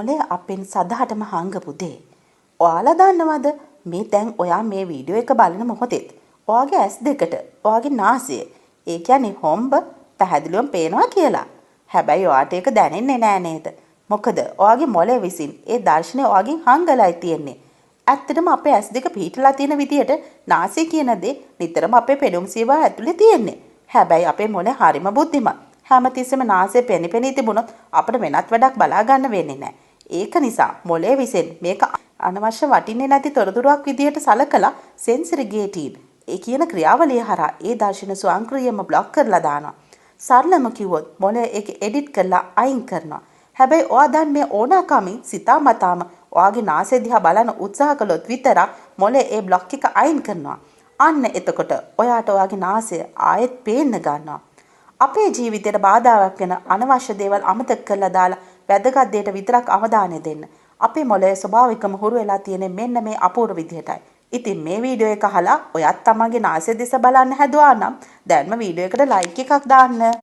මොලේ අපෙන් සදහටම හංගපු දේ. ඔයාලා දන්නවද මේ දැන් ඔයා මේ වීඩියෝ එක බලන මොහොතේත් ඔයාගේ ඇස් දෙකට ඔයාගේ නාසය ඒ කියන්නේ හොම්බ පැහැදිලිවම පේනවා කියලා. හැබැයි ඔයාට ඒක දැනෙන්නේ නෑ නේද? මොකද ඔයාගේ මොලේ විසින් ඒ දර්ශනය ඔයාගෙන් හංගලයි තියෙන්නේ. ඇත්තටම අපේ ඇස් දෙක පිහිටලා තියෙන විදියට නාසය කියන දේ නිතරම අපේ පෙනුම් සීවා ඇතුලේ තියෙන්නේ. හැබැයි අපේ මොලේ හරිම බුද්ධිමත්. හැමතිස්සෙම නාසය පෙනිපෙනී තිබුණොත් අපිට වෙනත් වැඩක් බලා ගන්න වෙන්නේ නැහැ. ඒක නිසා මොලේ විසින් මේක අනවශ්‍ය වටින්නේ නැති තොරතුරක් විදියට සලකලා සෙන්සරි ගේටින් ඒ කියන ක්‍රියාවලිය හරහා ඒ දර්ශන ස්වයංක්‍රීයම બ્લોක් කරලා දානවා. සරලම කිව්වොත් මොලේ ඒක එඩිට් කරලා අයින් කරනවා. හැබැයි ඔයා දැන් මේ ඕනාකමින් සිතාමතාම ඔයාගේ නාසය දිහා බලන උත්සාහ කළොත් විතරක් මොලේ ඒ બ્લોක් එක අයින් කරනවා. අන්න එතකොට ඔයාට ඔයාගේ නාසය ආයෙත් පේන්න ගන්නවා. අපේ ජීවිතයට බාධාවක් වෙන අනවශ්‍ය දේවල් අමතක කරලා දාලා වැදගත් දේට විතරක් අවධානය දෙන්න. අපේ මොළයේ ස්වභාවිකම හුරු වෙලා තියෙන මෙන්න මේ අපූර්ව විදිහටයි. ඉතින් මේ වීඩියෝ එක අහලා ඔයත් තමන්ගේ නාසය දෙස බලන්න හැදුවා නම් දැන්ම වීඩියෝ එකට ලයික් එකක් දාන්න.